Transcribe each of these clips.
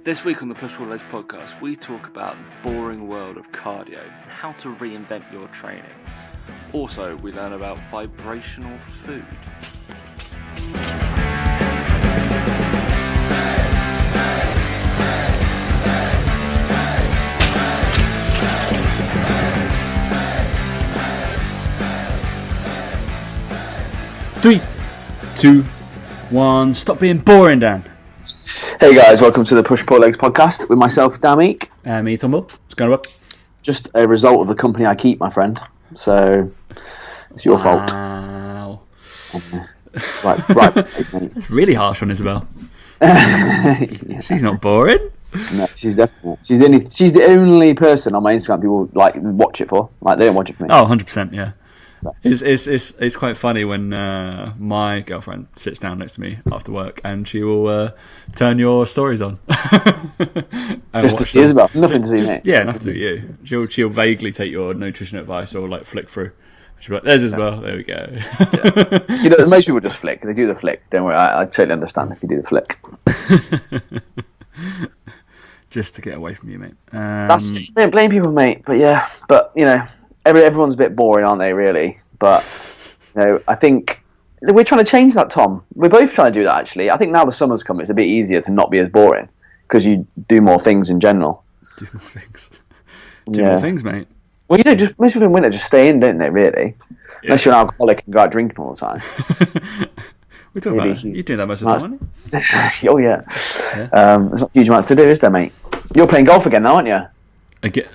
This week on the Push Pull Legs podcast, we talk about the boring world of cardio and how to reinvent your training. Also, we learn about vibrational food. Three, two, one. Stop being boring, Dan. Hey guys, welcome to the Push Pull Legs podcast with myself, Damik. Me, Tom. What's going on? Just a result of the company I keep, my friend. So it's your fault. Wow. Right. Mate. That's really harsh on Isabel. She's not boring. No, she's definitely. She's the only person on my Instagram people like watch it for. Like they don't watch it for me. Oh, 100%, yeah. It's quite funny when my girlfriend sits down next to me after work and she will turn your stories on. Just to see Isabel, nothing to see me. Yeah, nothing to do with you. She'll vaguely take your nutrition advice or like flick through. She'll be like, "There's Isabel. There we go." Yeah. You know, most people just flick. They do the flick. Don't worry, I totally understand if you do the flick. Just to get away from you, mate. Don't blame people, mate. But yeah, you know. Everyone's a bit boring, aren't they, really? But, you know, I think we're trying to change that, Tom. We're both trying to do that, actually. I think now the summer's come, it's a bit easier to not be as boring because you do more things in general. Do more things. More things, mate. Well, you don't. Most people in winter just stay in, don't they, really? Yeah. Unless you're an alcoholic and go out drinking all the time. We're talking about you doing that most of the time, aren't you? Oh, yeah. There's not huge amounts to do, is there, mate? You're playing golf again now, aren't you?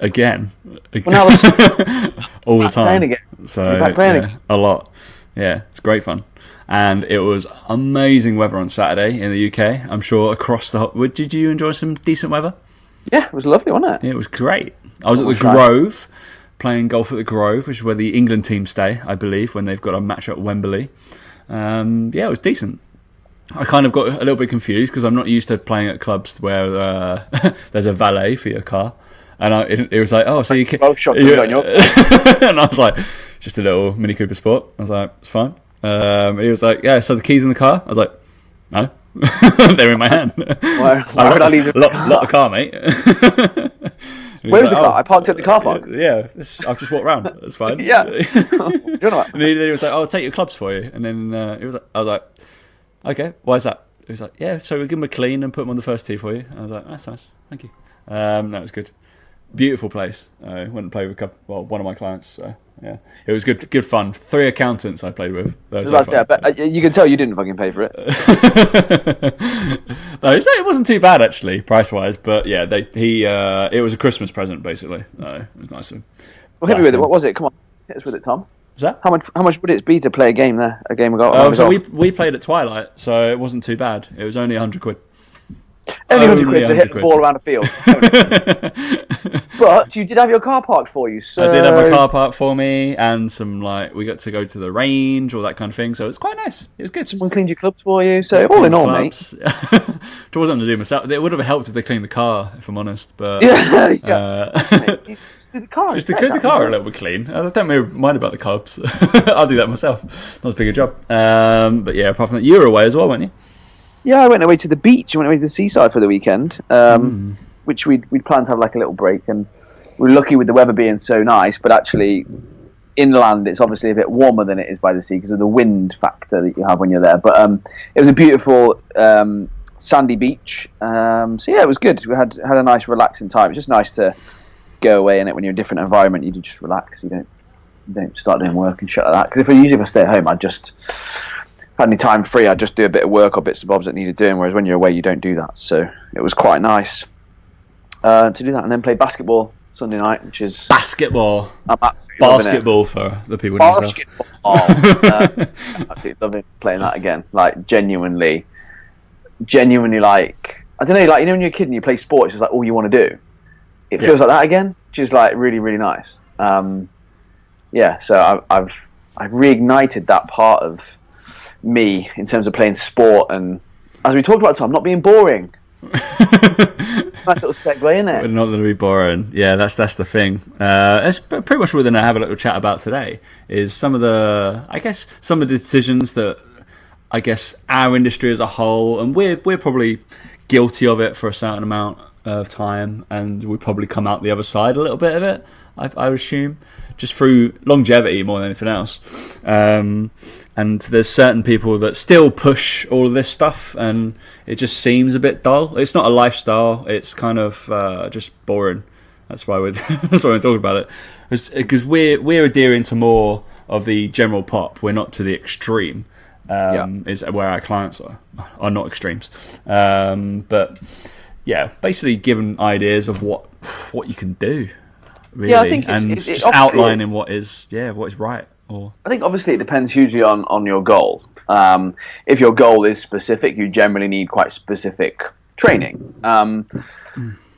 Again. Well, now all the time. Again. So again. A lot. Yeah, it's great fun. And it was amazing weather on Saturday in the UK. I'm sure across the whole... Did you enjoy some decent weather? Yeah, it was lovely, wasn't it? It was great. I was at the Grove, playing golf at the Grove, which is where the England team stay, I believe, when they've got a match at Wembley. Yeah, it was decent. I kind of got a little bit confused because I'm not used to playing at clubs where there's a valet for your car. And it was like, oh, so you can... Both shots on your... And I was like, just a little Mini Cooper Sport. I was like, it's fine. He was like, yeah, so the keys in the car? I was like, no. They're in my hand. Why would I leave the car? Lock the car, mate. Where is the car? I parked at the car park. Yeah, I've just walked around. That's fine. Yeah. And he was like, oh, I'll take your clubs for you. And then I was like, okay, why is that? He was like, yeah, so we give them a clean and put them on the first tee for you. And I was like, that's nice. Thank you. That was good. Beautiful place. I went and played with one of my clients. So yeah, it was good fun. 3 accountants I played with. But you can tell you didn't fucking pay for it. No, it wasn't too bad actually, price wise. But yeah, it was a Christmas present basically. It was nice. Well, hit me with it. What was it? Come on, hit us with it, Tom. Was that? How much would it be to play a game there? A game of golf? Oh, so we played at twilight, so it wasn't too bad. It was only £100. Only 100 quid to hit the ball around the field. But you did have your car parked for you, so... I did have my car parked for me, and we got to go to the range, all that kind of thing, so it was quite nice. It was good. Someone cleaned your clubs for you, so all in all, mate. It wasn't to do myself. It would have helped if they cleaned the car, if I'm honest, but... Just to clean the car a little bit clean. I don't mind about the carbs. I'll do that myself. Not as big a job. But yeah, apart from that, you were away as well, weren't you? Yeah, I went away to the beach. I went away to the seaside for the weekend, which we'd planned to have like a little break, and we were lucky with the weather being so nice. But actually, inland, it's obviously a bit warmer than it is by the sea because of the wind factor that you have when you're there. But it was a beautiful sandy beach. So yeah, it was good. We had a nice relaxing time. It's just nice to go away in it when you're in a different environment. You just relax. You don't start doing work and shit like that. Because if I stay at home, I'd just... had any time free, I'd just do a bit of work or bits and bobs that needed doing, whereas when you're away, you don't do that. So it was quite nice to do that, and then play basketball Sunday night, which is... Basketball. Basketball for the people. Basketball. Absolutely loving playing that again. Like, genuinely, like... I don't know, like, you know when you're a kid and you play sports, it's like all you want to do. It feels like that again, which is, like, really, really nice. So I've reignited that part of me in terms of playing sport, and as we talked about, Tom, not being boring. Nice little segue, isn't it? We're not going to be boring. Yeah, that's the thing. That's pretty much what we're going to have a little chat about today. Is some of the decisions that I guess our industry as a whole, and we're probably guilty of it for a certain amount of time, and we probably come out the other side a little bit of it. I would assume, just through longevity more than anything else. And there's certain people that still push all of this stuff, and it just seems a bit dull. It's not a lifestyle. It's kind of just boring. That's why we're talking about it, because we're adhering to more of the general pop. We're not to the extreme. Is where our clients are not extremes. But yeah, basically giving ideas of what you can do. Really. Yeah, I think and just outlining what is right. Or I think obviously it depends hugely on your goal. If your goal is specific, you generally need quite specific training.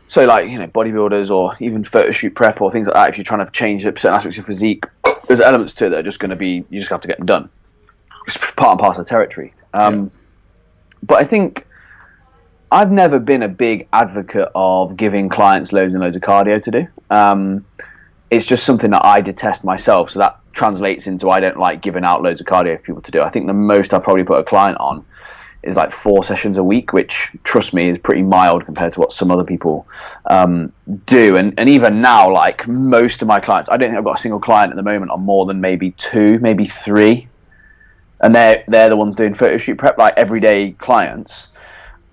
So like, bodybuilders or even photo shoot prep or things like that, if you're trying to change certain aspects of physique, there's elements to it that are just going to be, you just have to get them done. It's part and parcel of territory. But I think I've never been a big advocate of giving clients loads and loads of cardio to do. It's just something that I detest myself, so that translates into I don't like giving out loads of cardio for people to do. I think the most I probably put a client on is like 4 sessions a week, which, trust me, is pretty mild compared to what some other people do. And even now, like most of my clients, I don't think I've got a single client at the moment on more than maybe 2, maybe 3. And they're the ones doing photo shoot prep, like everyday clients.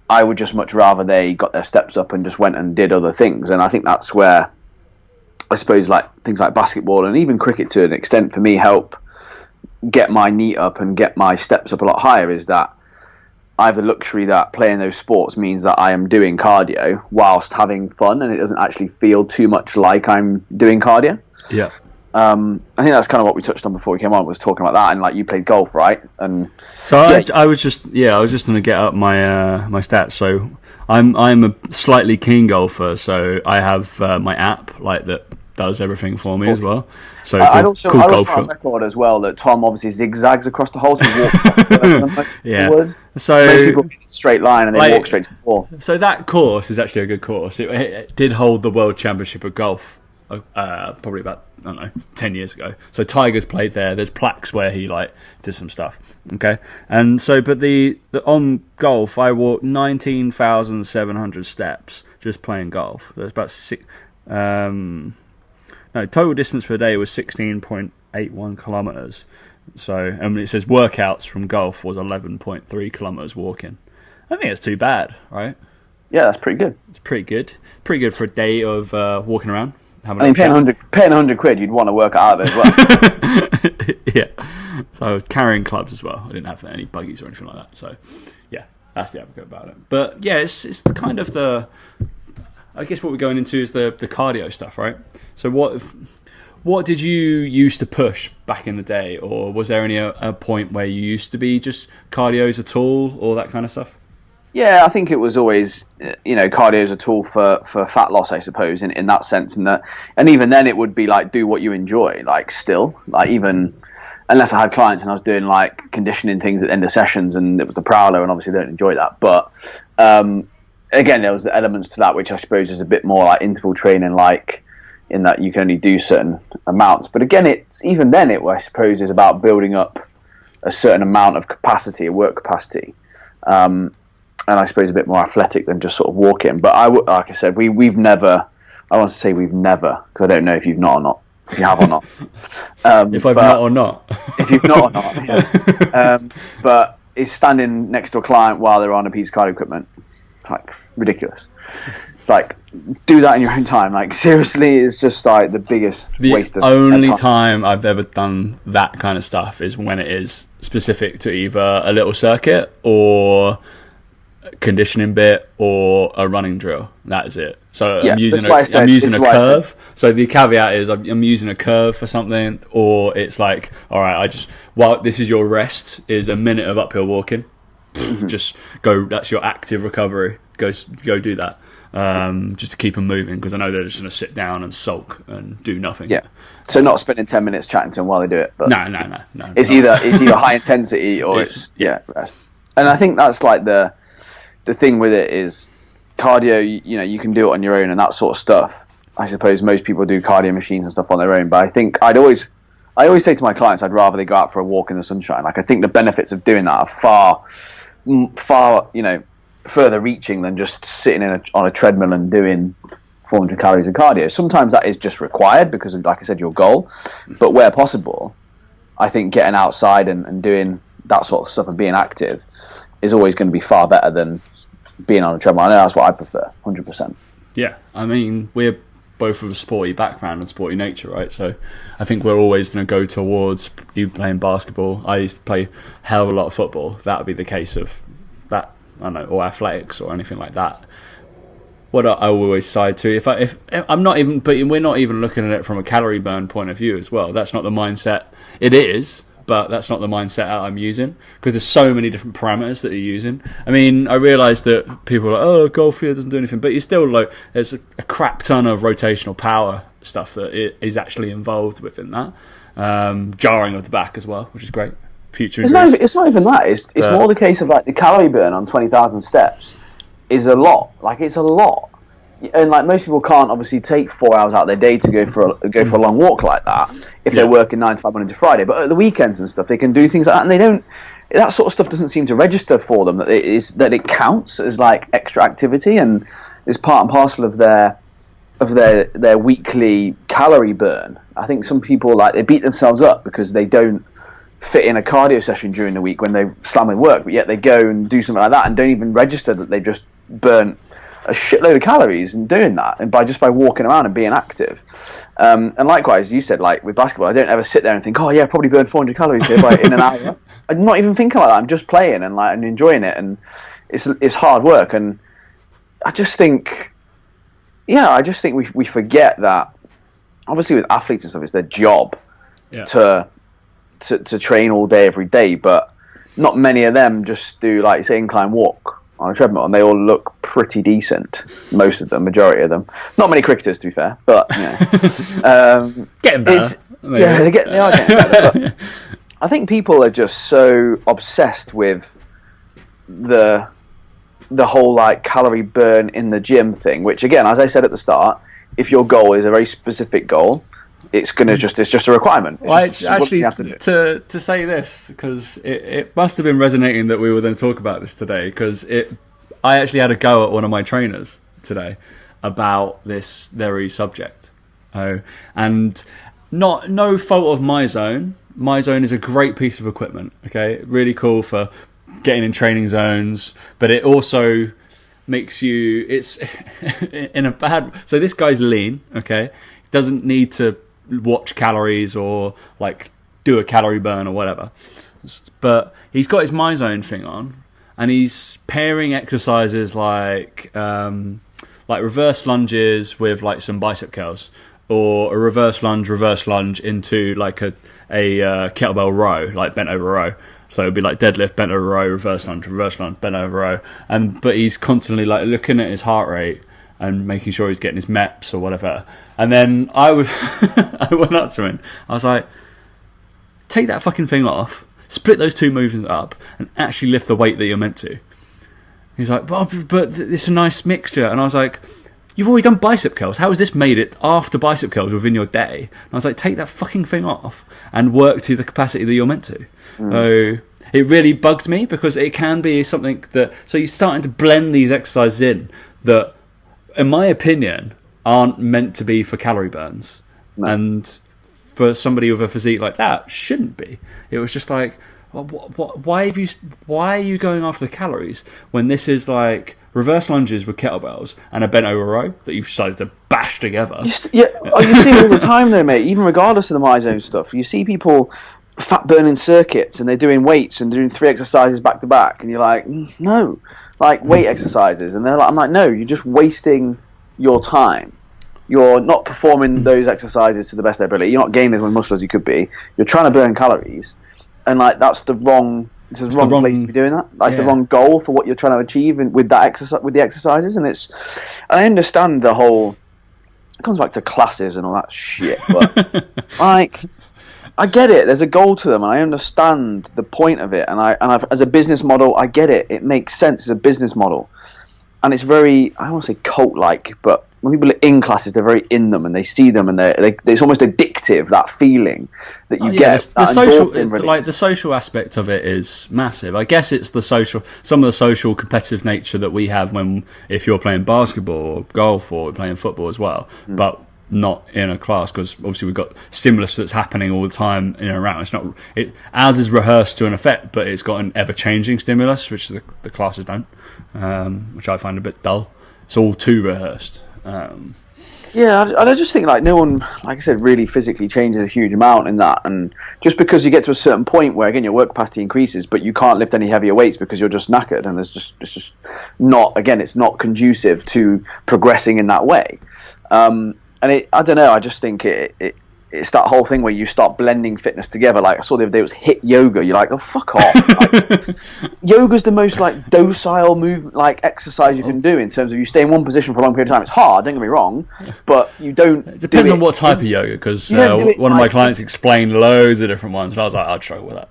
I would just much rather they got their steps up and just went and did other things. And I think that's where, I suppose, like things like basketball and even cricket to an extent for me help get my knee up and get my steps up a lot higher, is that I have the luxury that playing those sports means that I am doing cardio whilst having fun, and it doesn't actually feel too much like I'm doing cardio. Yeah. I think that's kind of what we touched on before we came on, was talking about that. And like, you played golf, right? And so I was just going to get up my my stats. So I'm a slightly keen golfer, so I have my app like that does everything for me as well. So I'd also on record as well that Tom obviously zigzags across the holes and walks. Yeah. So most people get a straight line and they walk straight to the ball. So that course is actually a good course. It did hold the World Championship of Golf probably about, I don't know, 10 years ago. So Tiger's played there. There's plaques where he like did some stuff. Okay, and so but the on golf I walked 19,700 steps just playing golf. There's about total distance per day was 16.81 kilometers. So, and it says workouts from golf was 11.3 kilometers walking. I think it's too bad, right? Yeah, that's pretty good. It's pretty good. Pretty good for a day of walking around. Paying 100 quid, you'd want to work out of it as well. Yeah. So I was carrying clubs as well. I didn't have any buggies or anything like that. So, yeah, that's the advocate about it. But yeah, it's kind of I guess what we're going into is the cardio stuff, right? So what did you used to push back in the day, or was there any a point where you used to be just cardio as a tool or that kind of stuff? Yeah, I think it was always, cardio is a tool for fat loss, I suppose, in that sense. And even then it would be like, do what you enjoy, like still, like even unless I had clients and I was doing like conditioning things at the end of sessions and it was the prowler, and obviously they don't enjoy that. But again, there was the elements to that, which I suppose is a bit more like interval training, like in that you can only do certain amounts. But again, even then I suppose is about building up a certain amount of capacity, work capacity. And I suppose a bit more athletic than just sort of walking. But like I said, we've never, I want to say we've never, because I don't know if you've not or not, if you have or not. If I've not or not. If you've not or not, yeah. But is standing next to a client while they're on a piece of cardio equipment, like, ridiculous. It's like, do that in your own time. Like, seriously, it's just like the biggest waste of time. The only time I've ever done that kind of stuff is when it is specific to either a little circuit or conditioning bit or a running drill. That is it. So yeah, I'm using a curve. So the caveat is I'm using a curve for something, or it's like, all right, this is your rest, is a minute of uphill walking. Just go. That's your active recovery. Go do that. Just to keep them moving, because I know they're just going to sit down and sulk and do nothing. Yeah. So not spending 10 minutes chatting to them while they do it. But no. It's either high intensity or it's rest. And I think that's like the thing with it is cardio. You can do it on your own and that sort of stuff. I suppose most people do cardio machines and stuff on their own. But I think I always say to my clients, I'd rather they go out for a walk in the sunshine. Like, I think the benefits of doing that are far further reaching than just sitting on a treadmill and doing 400 calories of cardio. Sometimes that is just required because of, like I said, your goal. But where possible, I think getting outside and doing that sort of stuff and being active is always going to be far better than being on a treadmill. I know that's what I prefer, 100%. Yeah, I mean, we're both of a sporty background and sporty nature, right? So I think we're always going to go towards you playing basketball. I used to play a hell of a lot of football. That would be the case of that, I don't know, or athletics or anything like that. What I always side to, if I'm not even, but we're not even looking at it from a calorie burn point of view as well. That's not the mindset. It is, but that's not the mindset I'm using, because there's so many different parameters that you're using. I mean, I realise that people are like, oh, golf here doesn't do anything, but you still, like, there's a crap ton of rotational power stuff that is actually involved within that. Jarring of the back as well, which is great. Future injuries. It's not even that. It's more the case of, like, the calorie burn on 20,000 steps is a lot. Like, it's a lot. And like most people can't obviously take 4 hours out of their day to go for a long walk like that if they're working 9 to 5 Monday to Friday. But at the weekends and stuff, they can do things like that, and they don't. That sort of stuff doesn't seem to register for them. That it counts as like extra activity and is part and parcel of their weekly calorie burn. I think some people, like, they beat themselves up because they don't fit in a cardio session during the week when they slam in work, but yet they go and do something like that and don't even register that they've just burnt a shitload of calories in doing that, and by walking around and being active. And likewise, you said, like with basketball, I don't ever sit there and think, oh yeah, I probably burned 400 calories here in an hour. I'm not even thinking like that. I'm just playing and enjoying it, and it's hard work. And I just think we forget that obviously with athletes and stuff, it's their job to train all day every day, but not many of them just do, like, say, incline walk on a treadmill, and they all look pretty decent. Most of them, majority of them. Not many cricketers, to be fair, but getting better. They are getting better. But I think people are just so obsessed with the whole, like, calorie burn in the gym thing. Which, again, as I said at the start, if your goal is a very specific goal, it's just a requirement. Actually, to say this, because it must have been resonating that we were going to talk about this today, because I actually had a go at one of my trainers today about this very subject. And no fault of my zone. My zone is a great piece of equipment. Okay, really cool for getting in training zones, but it also makes you. It's in a bad. So this guy's lean. Okay, doesn't need to watch calories or like do a calorie burn or whatever, but he's got his MyZone thing on, and he's pairing exercises like reverse lunges with like some bicep curls, or a reverse lunge into like a kettlebell row, like bent over row. So it'd be like deadlift, bent over row, reverse lunge, bent over row, but he's constantly like looking at his heart rate and making sure he's getting his MEPs or whatever. And then I went up to him. I was like, take that fucking thing off, split those two movements up, and actually lift the weight that you're meant to. He's like, but it's a nice mixture. And I was like, you've already done bicep curls. How has this made it after bicep curls within your day? And I was like, take that fucking thing off and work to the capacity that you're meant to. So it really bugged me, because it can be something that... So you're starting to blend these exercises in that, in my opinion, aren't meant to be for calorie burns. No. And for somebody with a physique like that, shouldn't be. It was just like, why are you going after the calories when this is like reverse lunges with kettlebells and a bent over row that you've decided to bash together? You see it all the time though, mate. Even regardless of the MyZone stuff, you see people fat burning circuits and they're doing weights and doing 3 exercises back to back, and you're like, no, like weight exercises, and I'm like, no, you're just wasting your time. You're not performing those exercises to the best of ability. You're not gaining as much muscle as you could be. You're trying to burn calories, and like that's the wrong. This is the wrong place to be doing that. That's the wrong goal for what you're trying to achieve with that exercise, with the exercises. And I understand the whole. It comes back to classes and all that shit, but like, I get it. There's a goal to them, and I understand the point of it. And I've, as a business model, I get it. It makes sense as a business model, and it's very, I don't want to say cult-like, but when people are in classes, they're very in them, and they see them, and it's almost addictive, that feeling that you get. The social, like the social aspect of it is massive. I guess it's some of the social competitive nature that we have if you're playing basketball or golf or playing football as well, but not in a class, because obviously we've got stimulus that's happening all the time in and around. Ours is rehearsed to an effect, but it's got an ever-changing stimulus, which the classes don't, which I find a bit dull. It's all too rehearsed. I just think like no one, like I said, really physically changes a huge amount in that, and just because you get to a certain point where again your work capacity increases, but you can't lift any heavier weights because you're just knackered, and it's just not, again, it's not conducive to progressing in that way. And I don't know, I just think it's that whole thing where you start blending fitness together. Like I saw the other day, it was HIIT yoga. You're like, oh, fuck off. Like, yoga's the most like docile movement, like exercise you can do in terms of you stay in one position for a long period of time. It's hard, don't get me wrong, but you don't. It depends on what type of yoga, because one of my clients explained loads of different ones, and I was like, I'd struggle with that.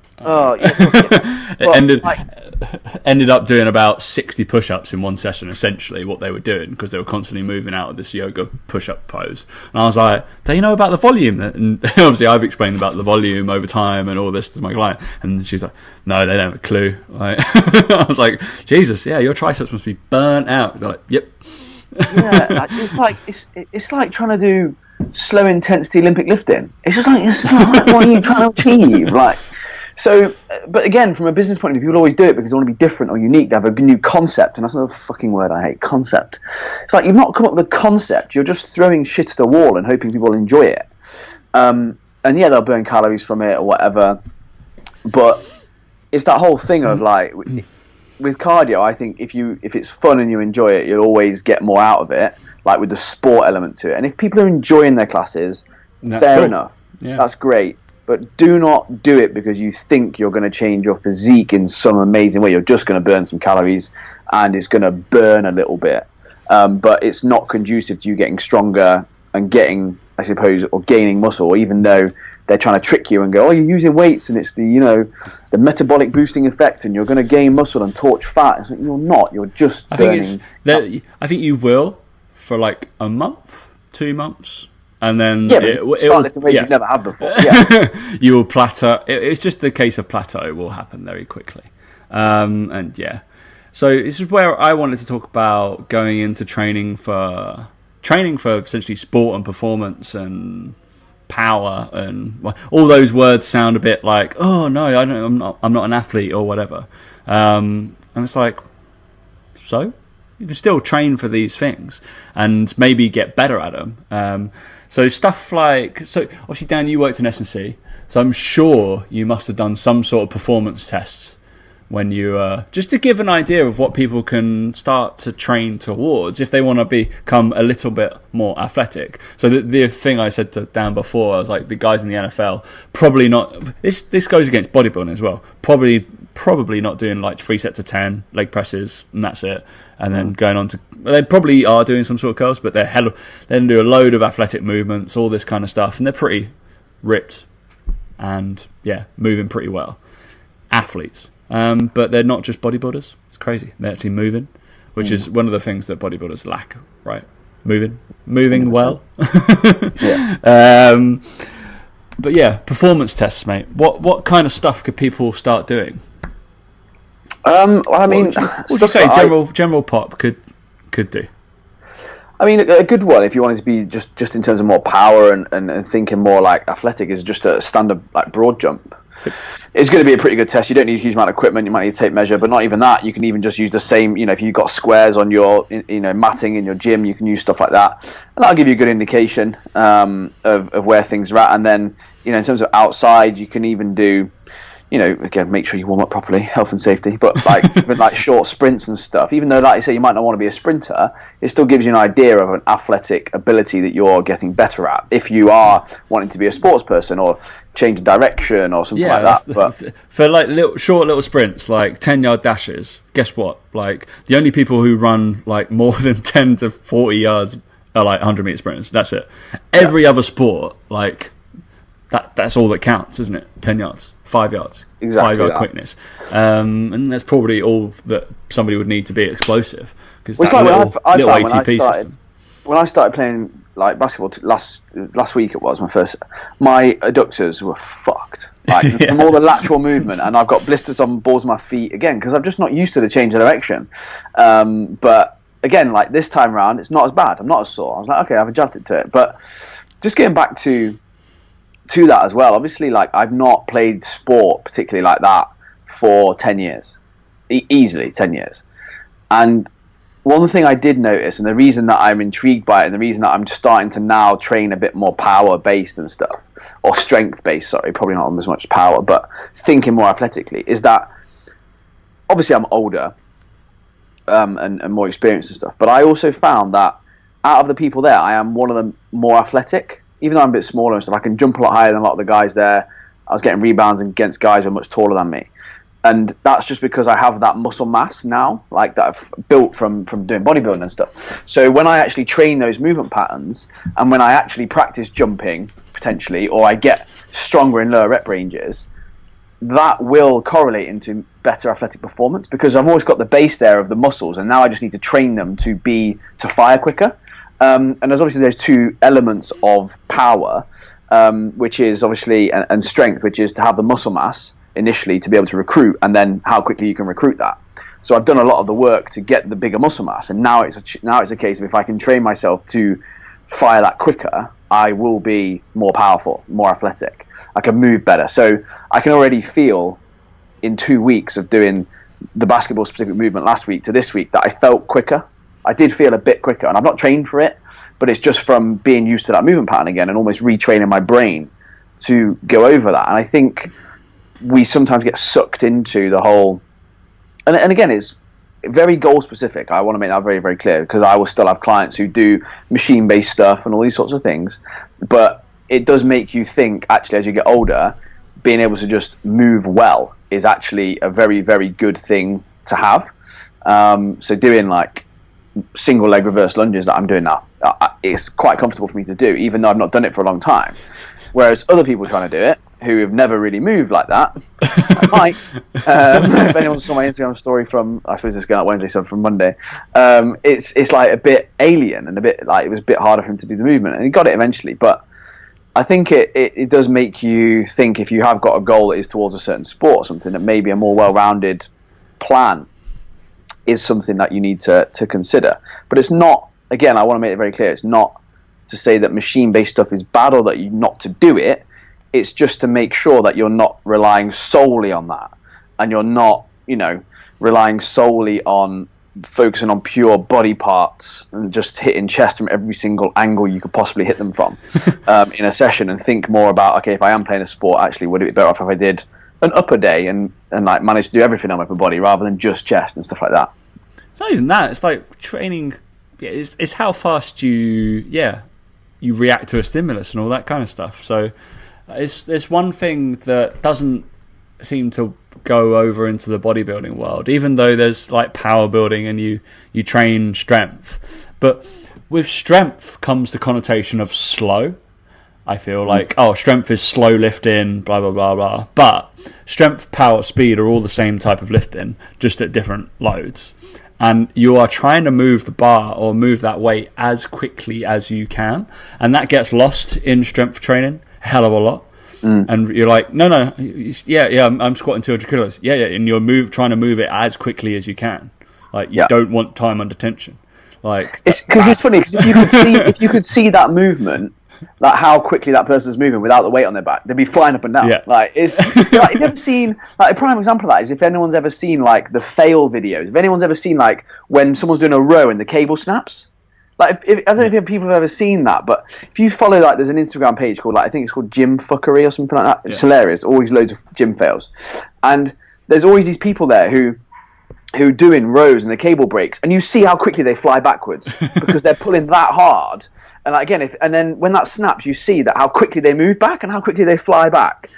Ended up doing about 60 push-ups in one session, essentially what they were doing, because they were constantly moving out of this yoga push-up pose, and I was like, do you know about the volume? And obviously I've explained about the volume over time and all this to my client, and she's like, no, they don't have a clue. Like, I was like, Jesus, yeah, your triceps must be burnt out. They're like, yep. Yeah, it's like trying to do slow intensity Olympic lifting. It's just like what are you trying to achieve? Like, so, but again, from a business point of view, people always do it because they want to be different or unique. They have a new concept, and that's another fucking word I hate, concept. It's like you've not come up with a concept, you're just throwing shit at a wall and hoping people enjoy it. And yeah, they'll burn calories from it or whatever, but it's that whole thing of like, with cardio, I think if it's fun and you enjoy it, you'll always get more out of it, like with the sport element to it. And if people are enjoying their classes, fair enough. Yeah. That's great. But do not do it because you think you're going to change your physique in some amazing way. You're just going to burn some calories and it's going to burn a little bit. But it's not conducive to you getting stronger and getting, I suppose, or gaining muscle, even though they're trying to trick you and go, oh, you're using weights and it's the metabolic boosting effect and you're going to gain muscle and torch fat. It's like, you're not. You're just burning. I think you will for like a month, 2 months. And then start lifting weights you've never had before. Yeah. You will plateau. It's just the case of plateau will happen very quickly. And yeah, so this is where I wanted to talk about going into training for essentially sport and performance and power, and all those words sound a bit like, oh no, I'm not an athlete or whatever. And it's like, so you can still train for these things and maybe get better at them. So stuff like, obviously Dan, you worked in S&C, so I'm sure you must have done some sort of performance tests when you, just to give an idea of what people can start to train towards if they want to become a little bit more athletic. So the thing I said to Dan before, I was like, the guys in the NFL, probably not, this goes against bodybuilding as well, probably not doing like 3 sets of 10 leg presses and that's it, and then going on to, they probably are doing some sort of curls, but they do a load of athletic movements, all this kind of stuff, and they're pretty ripped and moving pretty well, athletes, but they're not just bodybuilders. It's crazy, they're actually moving, which is one of the things that bodybuilders lack, right? Moving 100%. Well. But yeah, performance tests, mate. What kind of stuff could people start doing? Well, I mean, what would you say general pop could do? I mean, a good one, if you wanted to be just in terms of more power and thinking more like athletic, is just a standard like broad jump. It's going to be a pretty good test. You don't need a huge amount of equipment. You might need a tape measure, but not even that. You can even just use the same, if you've got squares on your, matting in your gym, you can use stuff like that. And that'll give you a good indication of where things are at. And then, in terms of outside, you can even do, again, make sure you warm up properly, health and safety, but like short sprints and stuff. Even though, like you say, you might not want to be a sprinter, it still gives you an idea of an athletic ability that you're getting better at. If you are wanting to be a sports person or change of direction or something like that. But for like short little sprints, like 10-yard dashes, guess what? Like the only people who run like more than 10 to 40 yards are like 100-meter sprinters. That's it. Every other sport, like that's all that counts, isn't it? 10 yards. 5 yards, exactly 5 yard quickness, and that's probably all that somebody would need to be explosive, because that little ATP system. when I started playing like basketball last week, it was my adductors were fucked. Like from all the lateral movement, and I've got blisters on balls of my feet again because I'm just not used to the change of direction. But again, like this time round, it's not as bad. I'm not as sore. I was like, okay, I've adjusted to it. But just getting back to that as well. Obviously, like I've not played sport particularly like that for 10 years, easily 10 years, and one thing I did notice, and the reason that I'm intrigued by it, and the reason that I'm starting to now train a bit more power-based and stuff, or strength-based, sorry, probably not as much power, but thinking more athletically, is that obviously I'm older and more experienced and stuff, but I also found that out of the people there, I am one of the more athletic. Even though I'm a bit smaller and stuff, I can jump a lot higher than a lot of the guys there. I was getting rebounds against guys who are much taller than me. And that's just because I have that muscle mass now, like that I've built from doing bodybuilding and stuff. So when I actually train those movement patterns, and when I actually practice jumping, potentially, or I get stronger in lower rep ranges, that will correlate into better athletic performance because I've always got the base there of the muscles, and now I just need to train them to fire quicker. And there's two elements of power, which is obviously and strength, which is to have the muscle mass initially to be able to recruit, and then how quickly you can recruit that. So I've done a lot of the work to get the bigger muscle mass, and now it's a case of if I can train myself to fire that quicker, I will be more powerful, more athletic. I can move better. So I can already feel in 2 weeks of doing the basketball specific movement last week to this week that I felt quicker. I did feel a bit quicker, and I've not trained for it, but it's just from being used to that movement pattern again and almost retraining my brain to go over that. And I think we sometimes get sucked into the whole, and again, it's very goal specific. I want to make that very, very clear because I will still have clients who do machine based stuff and all these sorts of things, but it does make you think actually as you get older, being able to just move well is actually a very, very good thing to have. So doing like single leg reverse lunges that I'm doing now, it's quite comfortable for me to do, even though I've not done it for a long time. Whereas other people trying to do it who have never really moved like that, I might. If anyone saw my Instagram story from, I suppose it's going out Wednesday, so from Monday, it's like a bit alien and a bit like it was a bit harder for him to do the movement, and he got it eventually. But I think it does make you think if you have got a goal that is towards a certain sport or something, that maybe a more well-rounded plan is something that you need to consider. But it's not, again, I want to make it very clear, it's not to say that machine-based stuff is bad or that you not to do it. It's just to make sure that you're not relying solely on that, and you're not, relying solely on focusing on pure body parts and just hitting chest from every single angle you could possibly hit them from in a session, and think more about, okay, if I am playing a sport, actually, would it be better off if I did an upper day and like manage to do everything on my upper body rather than just chest and stuff like that? It's not even that. It's like training. It's how fast you react to a stimulus and all that kind of stuff. So it's one thing that doesn't seem to go over into the bodybuilding world, even though there's like power building and you train strength. But with strength comes the connotation of slow. I feel like, strength is slow lifting, blah, blah, blah, blah. But strength, power, speed are all the same type of lifting, just at different loads. And you are trying to move the bar or move that weight as quickly as you can. And that gets lost in strength training a hell of a lot. And you're like, no, I'm squatting 200 kilos. Yeah, and you're trying to move it as quickly as you can. Like, you don't want time under tension. Like, it's because it's funny, because if you could see that movement, like how quickly that person's moving without the weight on their back, they'd be flying up and down. Yeah. Like, it's like, if you've ever seen, like, a prime example of that is if anyone's ever seen like the fail videos. If anyone's ever seen like when someone's doing a row and the cable snaps. Like, I don't know if people have ever seen that, but if you follow, like, there's an Instagram page called, like, I think it's called Gym Fuckery or something like that. It's hilarious. Always loads of gym fails, and there's always these people there who doing rows and the cable breaks, and you see how quickly they fly backwards because they're pulling that hard. And like, again, and then when that snaps, you see that how quickly they move back and how quickly they fly back.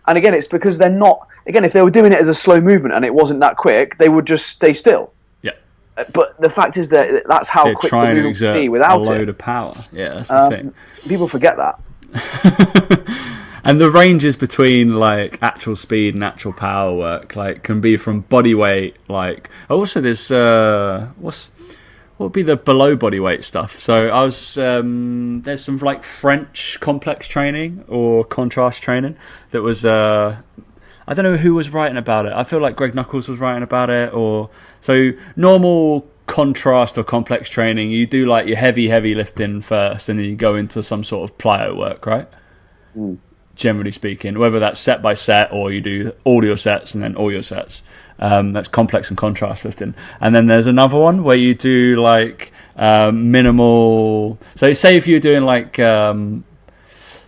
And again, it's because they're not. Again, if they were doing it as a slow movement and it wasn't that quick, they would just stay still. But the fact is that that's how quick the movement would be without a load of power. Yeah, that's the thing. People forget that. And the ranges between like actual speed and actual power work like can be from body weight. Like also there's what's what would be the below body weight stuff? So I was there's some like French complex training or contrast training that was I don't know who was writing about it. I feel like Greg Knuckles was writing about it. Or so normal contrast or complex training, you do like your heavy lifting first, and then you go into some sort of plyo work, right? Generally speaking, whether that's set by set or you do all your sets and then all your sets. That's complex and contrast lifting. And then there's another one where you do like minimal. So say if you're doing like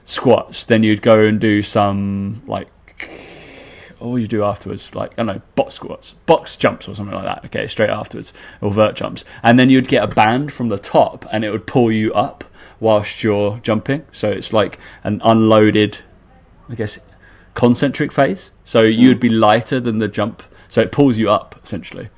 squats, then you'd go and do some like, what would you do afterwards? Like, I don't know, box jumps or something like that. Okay, straight afterwards, or vert jumps. And then you'd get a band from the top and it would pull you up whilst you're jumping. So it's like an unloaded, I guess, concentric phase. So you'd be lighter than the jump. So it pulls you up, essentially.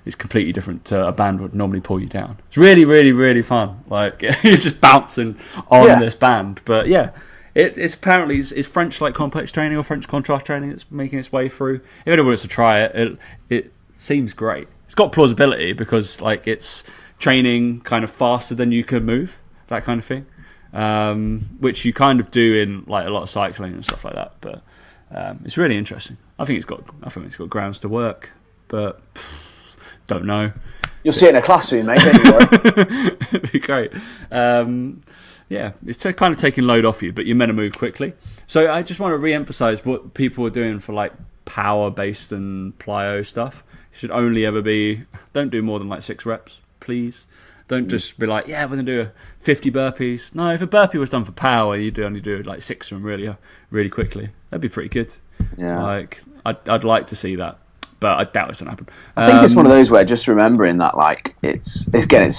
It's completely different to a band would normally pull you down. It's really, really, really fun. Like, you're just bouncing on this band. But yeah, it's apparently it's French like complex training or French contrast training that's making its way through. If anyone wants to try it, it seems great. It's got plausibility because like it's training kind of faster than you can move, that kind of thing, which you kind of do in like a lot of cycling and stuff like that. But it's really interesting. I think it's got grounds to work, but don't know. You'll see it in a class soon, mate. It'd be great. Yeah, it's kind of taking load off you, but you're meant to move quickly. So I just want to re-emphasize what people are doing for like power-based and plyo stuff. It should only ever be, don't do more than like 6 reps, please. Don't just be like, yeah, we're going to do 50 burpees. No, if a burpee was done for power, you'd only do like 6 of them really, really quickly. That'd be pretty good. Yeah. Like, I'd like to see that, but I doubt it's going to happen. I think it's one of those where just remembering that, like, it's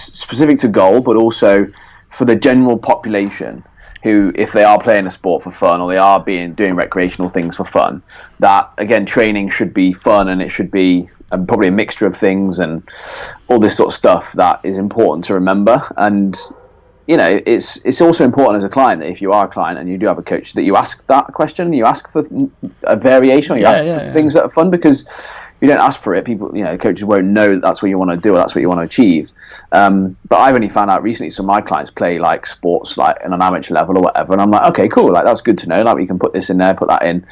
specific to goal, but also for the general population who, if they are playing a sport for fun or they are doing recreational things for fun, that, again, training should be fun and it should be probably a mixture of things and all this sort of stuff that is important to remember. And, you know, it's also important as a client that if you are a client and you do have a coach, that you ask that question and you ask for a variation or you ask for things that are fun, because if you don't ask for it, people, you know, coaches won't know that that's what you want to do or that's what you want to achieve. But I've only found out recently some of my clients play like sports like in an amateur level or whatever, and I'm like, okay, cool, like that's good to know, like we can put this in there, put that in.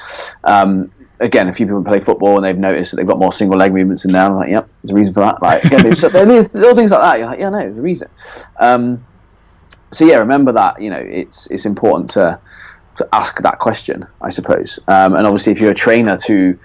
Again, a few people play football and they've noticed that they've got more single leg movements in there. I'm like, yep, there's a reason for that. Like, again, there's little things like that. You're like, yeah, no, there's a reason. So yeah, remember that, you know, it's important to ask that question, I suppose. And obviously, if you're a trainer to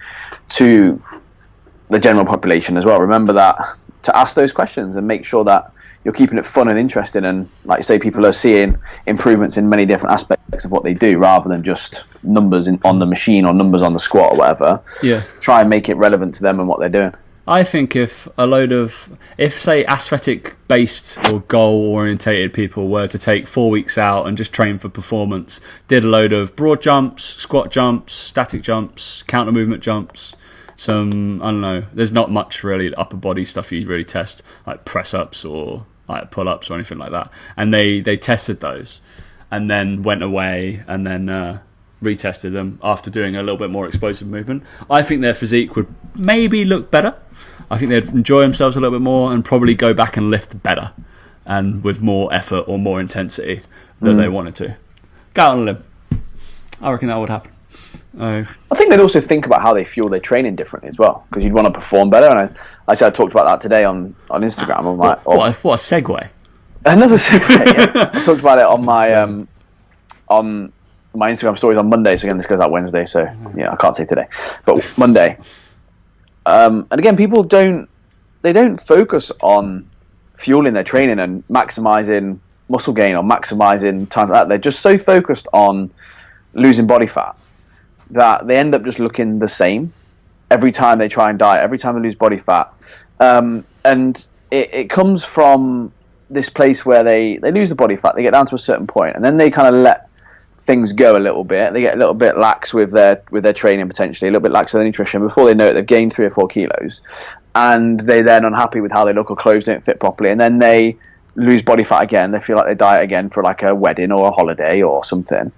the general population as well, remember that to ask those questions and make sure that you're keeping it fun and interesting. And like you say, people are seeing improvements in many different aspects of what they do, rather than just numbers on the machine or numbers on the squat or whatever. Yeah. Try and make it relevant to them and what they're doing. I think if say aesthetic based or goal orientated people were to take 4 weeks out and just train for performance, did a load of broad jumps, squat jumps, static jumps, counter movement jumps, some, I don't know, there's not much really upper body stuff you really test, like press ups or like pull ups or anything like that. And they tested those and then went away and then retested them after doing a little bit more explosive movement. I think their physique would maybe look better. I think they'd enjoy themselves a little bit more and probably go back and lift better and with more effort or more intensity than they wanted to. Go out on a limb. I reckon that would happen. I think they'd also think about how they fuel their training differently as well, because you'd want to perform better. And I talked about that today on Instagram. On my, what a segue. Another segue. Yeah. I talked about it on my Instagram stories on Monday. So again, this goes out Wednesday. So yeah, I can't say today, but Monday. And again, people don't focus on fueling their training and maximizing muscle gain or maximizing time like that. They're just so focused on losing body fat that they end up just looking the same every time they try and diet, every time they lose body fat. And it comes from this place where they lose the body fat, they get down to a certain point, and then they kind of let things go a little bit. They get a little bit lax with their training, potentially a little bit lax with their nutrition. Before they know it, they've gained 3 or 4 kilos, and they're then unhappy with how they look, or clothes don't fit properly, and then they lose body fat again. They feel like they diet again for like a wedding or a holiday or something,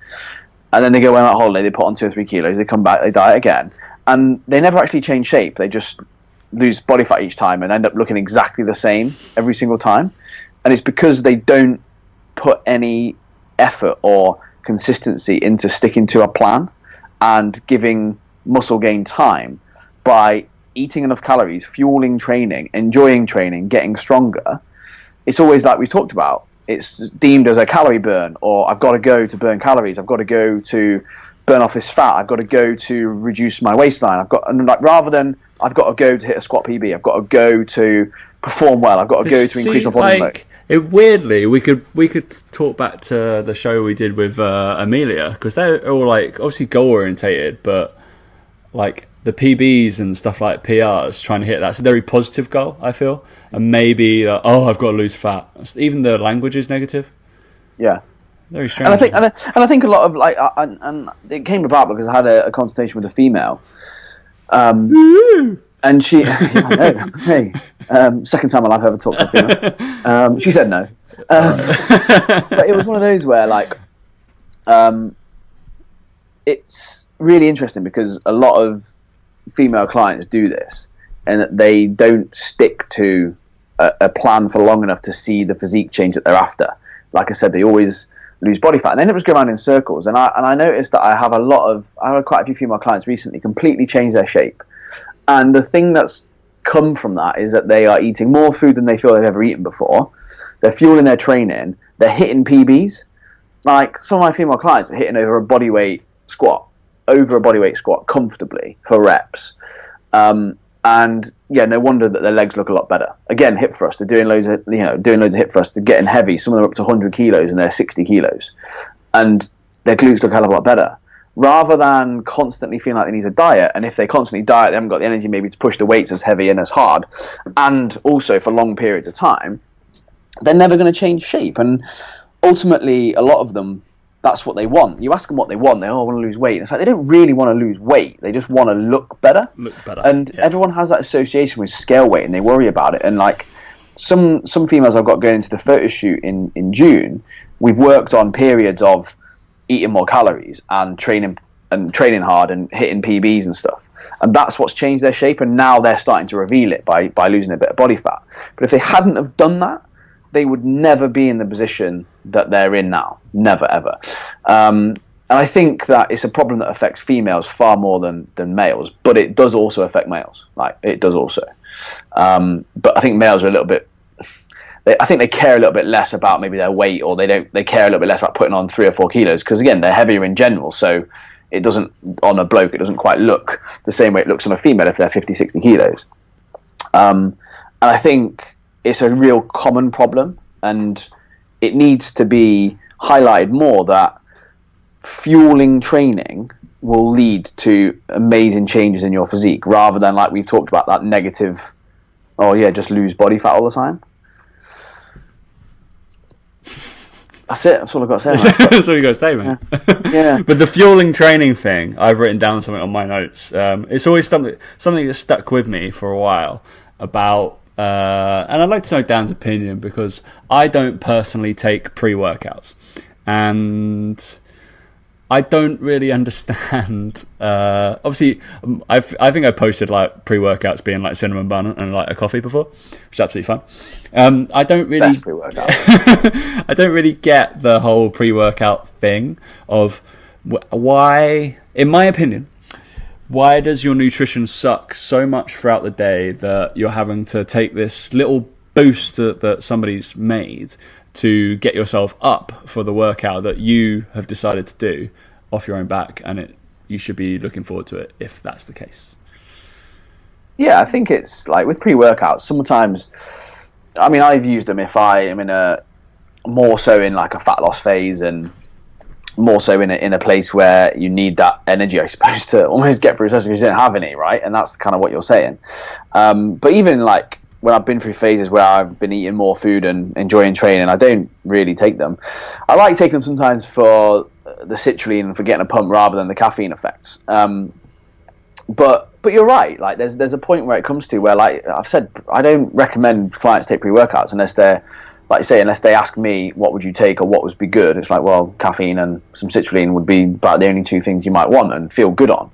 and then they go on that holiday, they put on 2 or 3 kilos, they come back, they diet again, and they never actually change shape. They just lose body fat each time and end up looking exactly the same every single time. And it's because they don't put any effort or consistency into sticking to a plan and giving muscle gain time by eating enough calories, fueling training, enjoying training, getting stronger. It's always like we talked about. It's deemed as a calorie burn, or I've got to go to burn calories. I've got to go to burn off this fat. I've got to go to reduce my waistline. Rather than I've got to go to hit a squat PB. I've got to go to perform well. I've got to go to increase my body weight. Weirdly, we could talk back to the show we did with Amelia, because they're all like obviously goal orientated, but like the PBs and stuff like PRs, trying to hit that's a very positive goal, I feel. And maybe I've got to lose fat. Even the language is negative. Yeah, very strange. And I think a lot of and it came about because I had a consultation with a female. And she, hey, second time I've ever talked to a female. She said no. But it was one of those where, like, it's really interesting because a lot of female clients do this and they don't stick to a plan for long enough to see the physique change that they're after. Like I said, they always lose body fat and they end up just going around in circles. And I noticed that I have quite a few female clients recently completely change their shape. And the thing that's come from that is that they are eating more food than they feel they've ever eaten before. They're fueling their training. They're hitting PBs. Like some of my female clients are hitting over a bodyweight squat comfortably for reps. And yeah, no wonder that their legs look a lot better. Again, hip thrust. They're doing loads of hip thrust. They're getting heavy. Some of them are up to 100 kilos and they're 60 kilos. And their glutes look a hell of a lot better. Rather than constantly feeling like they need a diet, and if they constantly diet, they haven't got the energy maybe to push the weights as heavy and as hard, and also for long periods of time, they're never going to change shape. And ultimately, a lot of them, that's what they want. You ask them what they want, they want to lose weight. And it's like they don't really want to lose weight, they just want to look better. And everyone has that association with scale weight, and they worry about it. And like some females I've got going into the photo shoot in June, we've worked on periods of eating more calories and training hard and hitting PBs and stuff, and that's what's changed their shape. And now they're starting to reveal it by losing a bit of body fat. But if they hadn't have done that, they would never be in the position that they're in now, never ever. And I think that it's a problem that affects females far more than males, but it does also affect males. Like it does also, but I think males are a little bit. I think they care a little bit less about maybe their weight, or they care a little bit less about putting on 3 or 4 kilos, because again, they're heavier in general, so it doesn't, on a bloke, it doesn't quite look the same way it looks on a female if they're 50, 60 kilos. And I think it's a real common problem, and it needs to be highlighted more that fueling training will lead to amazing changes in your physique, rather than, like we've talked about, that negative, just lose body fat all the time. That's it. That's all I've got to say. That's all you got to say, man. Yeah. But the fueling training thing, I've written down something on my notes. It's always something that stuck with me for a while about, and I'd like to know Dan's opinion, because I don't personally take pre-workouts, and I don't really understand. Obviously, I think I posted like pre-workouts being like cinnamon bun and like a coffee before, which is absolutely fun. I don't really. Best pre-workout. I don't really get the whole pre-workout thing of why, in my opinion, why does your nutrition suck so much throughout the day that you're having to take this little boost that somebody's made to get yourself up for the workout that you have decided to do off your own back, and you should be looking forward to it if that's the case. Yeah, I think it's like with pre-workouts, sometimes, I mean, I've used them if I am more so in like a fat loss phase, and more so in a place where you need that energy, I suppose, to almost get through a session because you don't have any, right? And that's kind of what you're saying. But even like when I've been through phases where I've been eating more food and enjoying training, I don't really take them. I like taking them sometimes for the citrulline and for getting a pump rather than the caffeine effects. But you're right. Like there's a point where it comes to where, like I've said, I don't recommend clients take pre-workouts unless they're, like you say, unless they ask me what would you take or what would be good. It's like, well, caffeine and some citrulline would be about the only two things you might want and feel good on.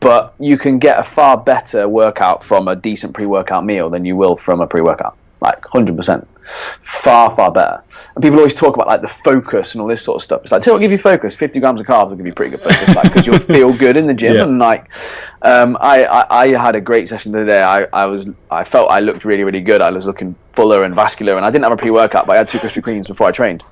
but you can get a far better workout from a decent pre-workout meal than you will from a pre-workout. Like 100%, far better. And people always talk about like the focus and all this sort of stuff. It's like, tell you what, give you focus. 50 grams of carbs will give you pretty good focus, like, because you'll feel good in the gym. And like, I had a great session today. I felt I looked really good. I was looking fuller and vascular, and I didn't have a pre-workout, but I had 2 Krispy Kremes before I trained.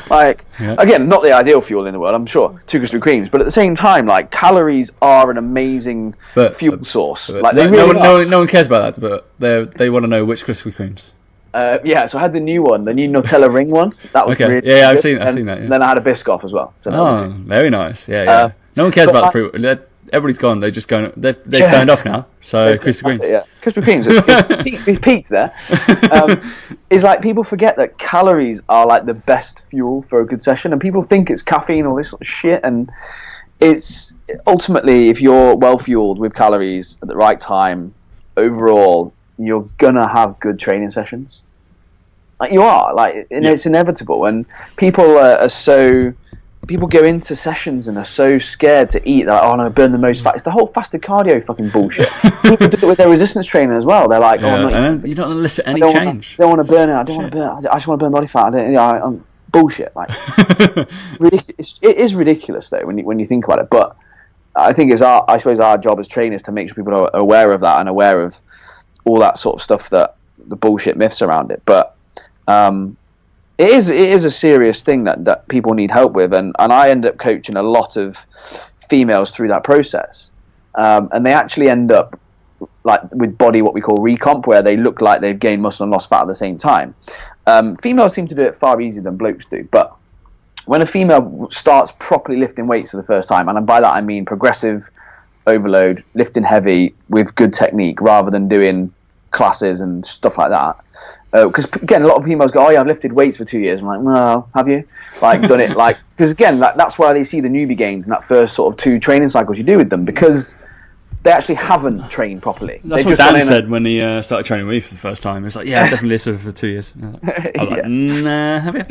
Like, again, not the ideal fuel in the world, I'm sure. 2 Krispy Kremes, but at the same time, like, calories are an amazing fuel source. Like, no one cares about that, but they want to know which Krispy Kremes. So I had the new one, the new Nutella ring one. That was really good. I've seen that. And then I had a Biscoff as well. So very nice. Yeah. No one cares about the pre. Everybody's gone. They're just going. They've turned off now. So Krispy Kremes. Krispy Kremes. It's peaked there. It's like people forget that calories are like the best fuel for a good session, and people think it's caffeine, all this sort of shit, and it's ultimately, if you're well fueled with calories at the right time, overall, you're gonna have good training sessions. Like, you are, like, and it's inevitable. And people people go into sessions and are so scared to eat. They're like, oh no, burn the most fat. It's the whole fasted cardio fucking bullshit. People do it with their resistance training as well. They're like, you don't elicit any change. I don't want to burn it. I don't want to burn. I just want to burn body fat. I'm bullshit. Like, ridiculous. It is ridiculous though when you think about it. But I think I suppose our job as trainers to make sure people are aware of that and aware of all that sort of stuff, that the bullshit myths around it. But it is a serious thing that people need help with, and I end up coaching a lot of females through that process, and they actually end up like with what we call recomp, where they look like they've gained muscle and lost fat at the same time. Females seem to do it far easier than blokes do, but when a female starts properly lifting weights for the first time, and by that I mean progressive overload, lifting heavy with good technique rather than doing classes and stuff like that, because again, a lot of females go, oh yeah, I've lifted weights for 2 years. I'm like, well, have you done it? Like, because again, that's why they see the newbie gains in that first sort of 2 training cycles you do with them, because they actually haven't trained properly. That's what Dan said when he started training with me for the first time. He was like, yeah, I definitely listed for 2 years. I was like, nah, have you?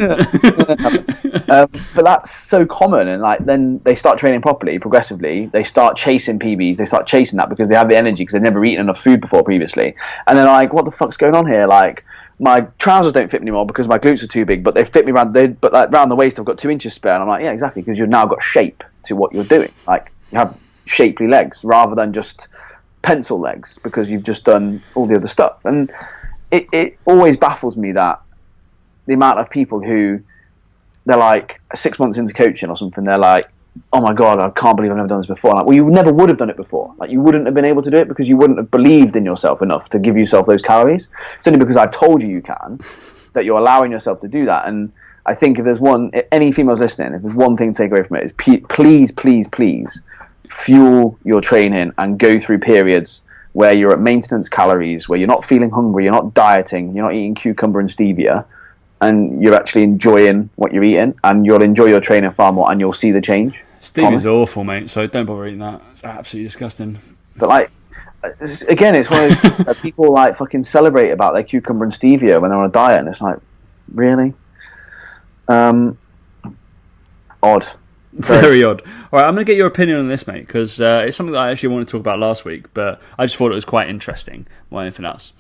But that's so common, and like then they start training properly, progressively. They start chasing PBs. They start chasing that because they have the energy, because they've never eaten enough food before previously. And they're like, what the fuck's going on here? Like, my trousers don't fit me anymore because my glutes are too big, but they fit me round the waist I've got 2 inches spare. And I'm like, yeah, exactly, because you've now got shape to what you're doing. Like, you have shapely legs rather than just pencil legs, because you've just done all the other stuff. And it always baffles me that the amount of people who, they're like 6 months into coaching or something, they're like, oh my god, I can't believe I've never done this before. Like, well, you never would have done it before. Like, you wouldn't have been able to do it because you wouldn't have believed in yourself enough to give yourself those calories. It's only because I've told you can that you're allowing yourself to do that. And I think if there's any females listening, if there's one thing to take away from it, is please fuel your training and go through periods where you're at maintenance calories, where you're not feeling hungry, you're not dieting, you're not eating cucumber and stevia, and you're actually enjoying what you're eating, and you'll enjoy your training far more, and you'll see the change. Stevia's awful, mate, so don't bother eating that. It's absolutely disgusting. But like, again, it's one of those things that people like fucking celebrate about their cucumber and stevia when they're on a diet, and it's like, really? Odd. Very odd. All right, I'm going to get your opinion on this, mate, because it's something that I actually wanted to talk about last week, but I just thought it was quite interesting more than anything else.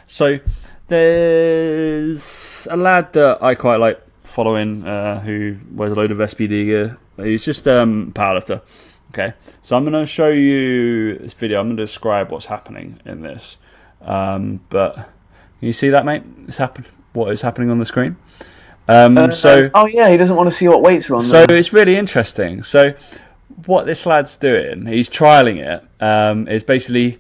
So there's a lad that I quite like following who wears a load of SPD gear. He's just powerlifter. Okay, so I'm going to show you this video. I'm going to describe what's happening in this. But can you see that, mate? What is happening on the screen? Oh yeah, he doesn't want to see what weights are on there. So it's really interesting. So what this lad's doing, he's trialing it, is basically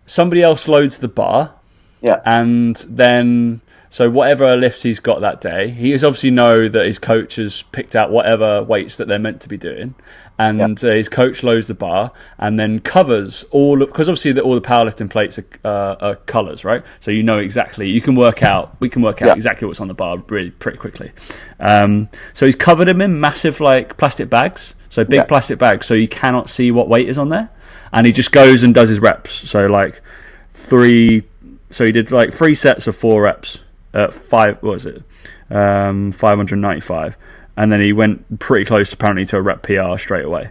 somebody else loads the bar, and then so whatever lifts he's got that day, he obviously know that his coach has picked out whatever weights that they're meant to be doing, and his coach loads the bar and then covers because obviously all the powerlifting plates are colours, right? So you know exactly, we can work out exactly what's on the bar really pretty quickly. So he's covered them in massive like plastic bags, so big plastic bags, so you cannot see what weight is on there, and he just goes and does his reps. So like he did like 3 sets of 4 reps at 595, and then he went pretty close apparently to a rep PR straight away.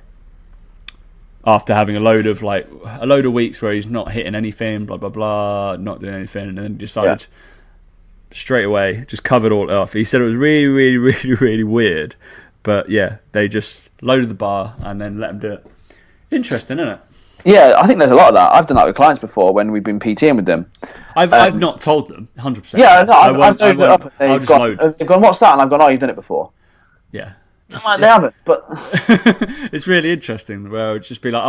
after having a load of weeks where he's not hitting anything, blah blah blah, not doing anything, and then decided straight away, just covered all off. He said it was really, really, really, really weird, but yeah, they just loaded the bar and then let him do it. Interesting, isn't it? Yeah, I think there's a lot of that. I've done that with clients before when we've been PTing with them. I've not told them 100%. Yeah, no, I've loaded it up. I'll just load. They've gone, what's that? And I've gone, oh, you've done it before. Yeah. They haven't, but it's really interesting. Where I'll just be like,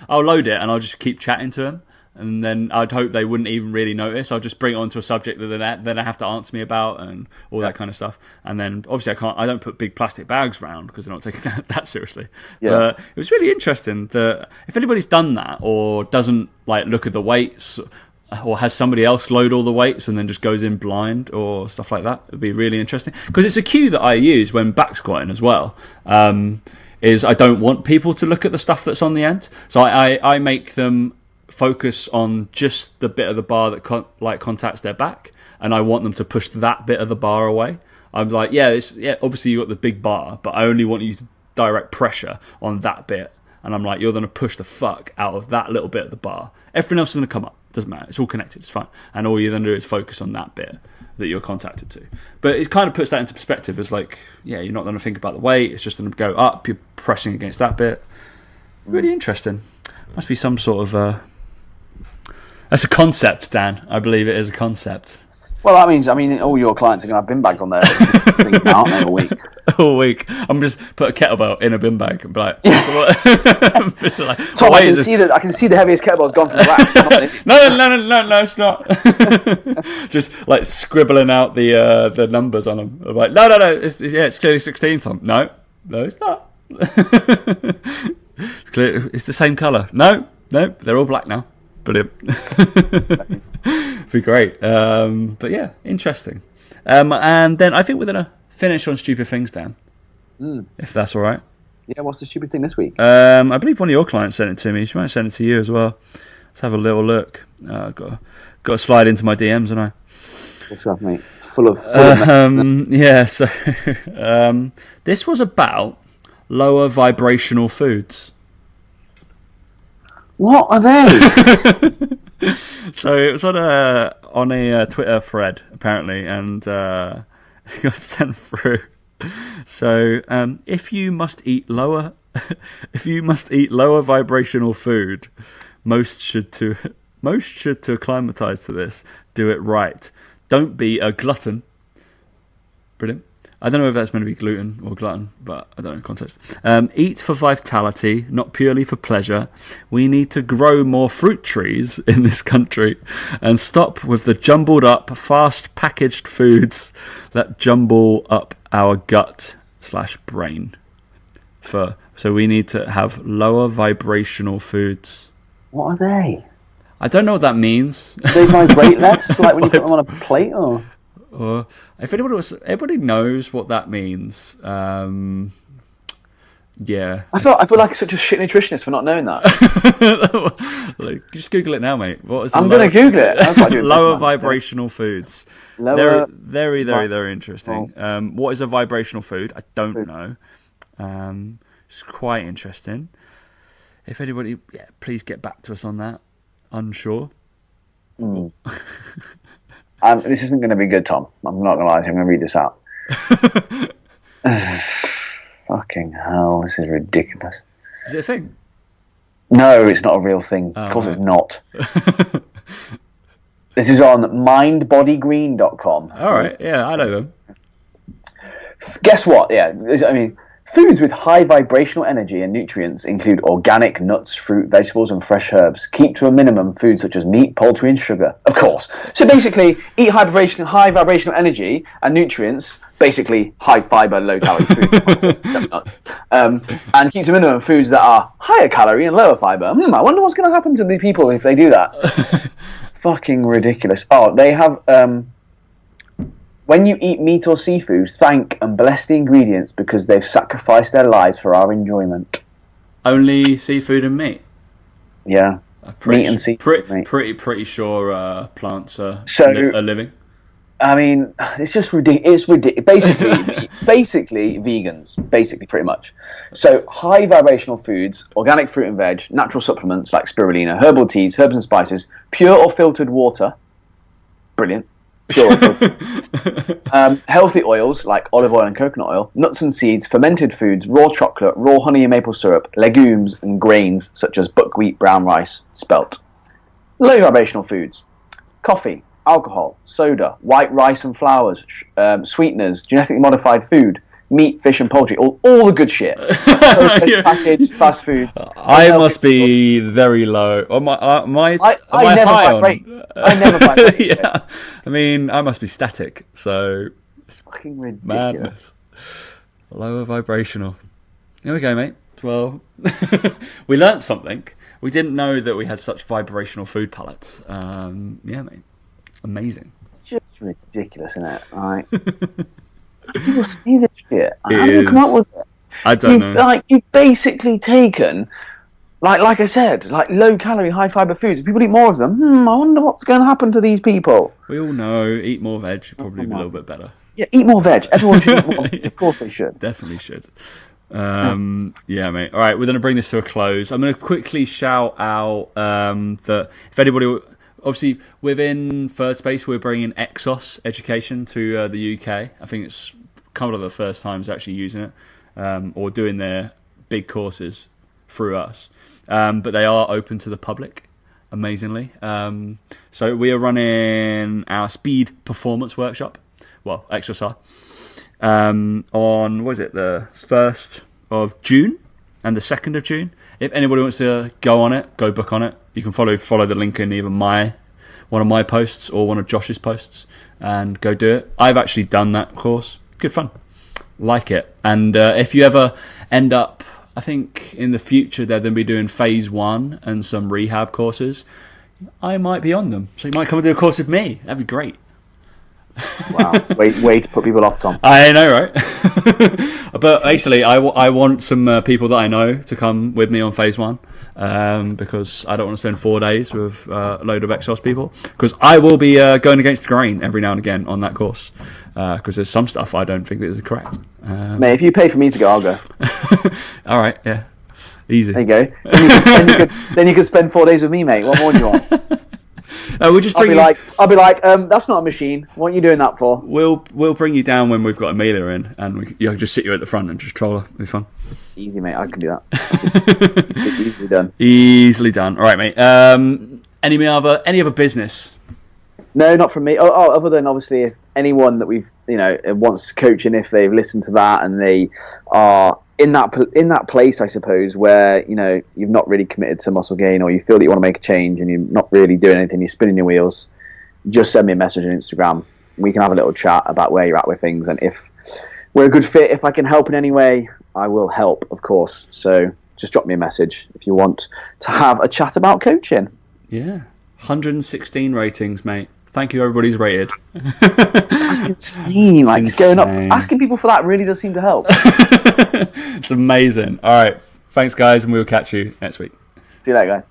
I'll load it and I'll just keep chatting to him, and then I'd hope they wouldn't even really notice. I'll just bring it onto a subject that they have to answer me about and all that kind of stuff. And then obviously I don't put big plastic bags around because they're not taking that seriously. Yeah. But it was really interesting that if anybody's done that or doesn't look at the weights, or has somebody else load all the weights and then just goes in blind or stuff like that, it'd be really interesting. Because it's a cue that I use when back squatting as well, is I don't want people to look at the stuff that's on the end. So I make them focus on just the bit of the bar that contacts their back, and I want them to push that bit of the bar away. I'm like, obviously you got the big bar, but I only want you to direct pressure on that bit. And I'm like, you're going to push the fuck out of that little bit of the bar. Everything else is going to come up. Doesn't matter. It's all connected. It's fine. And all you then do is focus on that bit that you're contacted to. But it kind of puts that into perspective as you're not going to think about the weight. It's just going to go up. You're pressing against that bit. Really interesting. Must be some sort of... That's a concept, Dan. I believe it is a concept. Well, that means, all your clients are going to have bin bags on their things now, aren't they, all week? All week. I'm just put a kettlebell in a bin bag and be like... Tom, I can see the heaviest kettlebell's gone from the rack. No, it's not. Just scribbling out the numbers on them. I'm like, no, it's clearly 16, Tom. No, it's not. It's the same colour. No, they're all black now. Brilliant. Be great. But yeah, interesting. And then I think we're going to finish on stupid things, Dan. If that's all right. Yeah, what's the stupid thing this week? I believe one of your clients sent it to me. She might send it to you as well. Let's have a little look. Got to slide into my DMs, haven't I? What's up, mate? Full of yeah, so this was about lower vibrational foods. What are they? So it was on a Twitter thread apparently, and it got sent through. So if you must eat lower vibrational food, most should to acclimatise to this. Do it right. Don't be a glutton. Brilliant. I don't know if that's meant to be gluten or glutton, but I don't know context. Eat for vitality, not purely for pleasure. We need to grow more fruit trees in this country and stop with the jumbled up, fast packaged foods that jumble up our gut/brain. So we need to have lower vibrational foods. What are they? I don't know what that means. Do they vibrate less, like when you put them on a plate, or? Or if everybody knows what that means, yeah. I feel like such a shit nutritionist for not knowing that. Just Google it now, mate. I'm going to Google it. That's what I do lower vibrational foods. They're very, very, very interesting. What is a vibrational food? I don't know. It's quite interesting. If anybody, please get back to us on that. Unsure. This isn't going to be good, Tom. I'm not going to lie to you. I'm going to read this out. Fucking hell, this is ridiculous. Is it a thing? No, it's not a real thing. Of course it's not. This is on mindbodygreen.com. All right, yeah, I know them. Guess what? Yeah, foods with high vibrational energy and nutrients include organic nuts, fruit, vegetables, and fresh herbs. Keep to a minimum foods such as meat, poultry, and sugar. Of course. So basically, eat high vibrational energy and nutrients. Basically, high fiber, low calorie food. Except nuts. And keep to a minimum foods that are higher calorie and lower fiber. I wonder what's going to happen to the people if they do that. Fucking ridiculous. Oh, they have... when you eat meat or seafood, thank and bless the ingredients because they've sacrificed their lives for our enjoyment. Only seafood and meat? Yeah. Meat and seafood. Pretty sure plants are living. I mean, it's just ridiculous. It's ridiculous. It's basically vegans, pretty much. So high vibrational foods, organic fruit and veg, natural supplements like spirulina, herbal teas, herbs and spices, pure or filtered water. Brilliant. Pure or filtered. Healthy oils like olive oil and coconut oil, nuts and seeds, fermented foods, raw chocolate, raw honey and maple syrup, legumes and grains such as buckwheat, brown rice, spelt. Low vibrational foods, coffee, alcohol, soda, white rice and flours, sweeteners, genetically modified food, meat, fish and poultry, all the good shit. Packaged fast foods. I must be very low. I never vibrate. Yeah, I mean, I must be static. So it's fucking ridiculous. Madness. Lower vibrational. Here we go, mate. Well, we learnt something. We didn't know that we had such vibrational food palettes. Yeah, mate. Amazing. Just ridiculous, isn't it? Like, people see this shit. How do you come up with it? I don't know. Like, you've basically taken, like I said, like low calorie, high fiber foods. If people eat more of them, I wonder what's going to happen to these people. We all know, eat more veg, you'll probably be a little bit better. Yeah, eat more veg. Everyone should eat more veg. Of course they should. Definitely should. Yeah, mate. All right, we're going to bring this to a close. I'm going to quickly shout out that if anybody... Obviously, within Third Space, we're bringing Exos education to the UK. I think it's kind of the first times actually using it or doing their big courses through us. But they are open to the public, amazingly. So we are running our speed performance workshop. Well, Exos are. On, what is it, the 1st of June and the 2nd of June. If anybody wants to go on it, go book on it. You can follow the link in either one of my posts or one of Josh's posts and go do it. I've actually done that course. Good fun. Like it. And if you ever end up, I think in the future they're going to be doing phase 1 and some rehab courses. I might be on them. So you might come and do a course with me. That'd be great. Wow, way to put people off, Tom. I know, right? But basically, I want some people that I know to come with me on phase 1 because I don't want to spend 4 days with a load of Exos people, because I will be going against the grain every now and again on that course, because there's some stuff I don't think that is correct. Mate, if you pay for me to go, I'll go. All right, yeah, easy. There you go. Then you could spend 4 days with me, mate. What more do you want? We'll just bring I'll be like, that's not a machine. What are you doing that for? We'll bring you down when we've got Amelia in, and you can just sit you at the front and just troll her. It'll be fun. Easy, mate. I can do that. Easily done. Easily done. All right, mate. Any other business? No, not from me. Oh, other than obviously, if anyone that we've wants coaching, if they've listened to that and they are in that place, I suppose, where you've not really committed to muscle gain, or you feel that you want to make a change and you're not really doing anything, you're spinning your wheels, just send me a message on Instagram. We can have a little chat about where you're at with things, and if we're a good fit, if I can help in any way, I will help, of course. So just drop me a message if you want to have a chat about coaching. Yeah, 116 ratings, mate. Thank you, everybody's rated. That's insane. Like, it's going up. Asking people for that really does seem to help. It's amazing. All right. Thanks, guys, and we'll catch you next week. See you later, guys.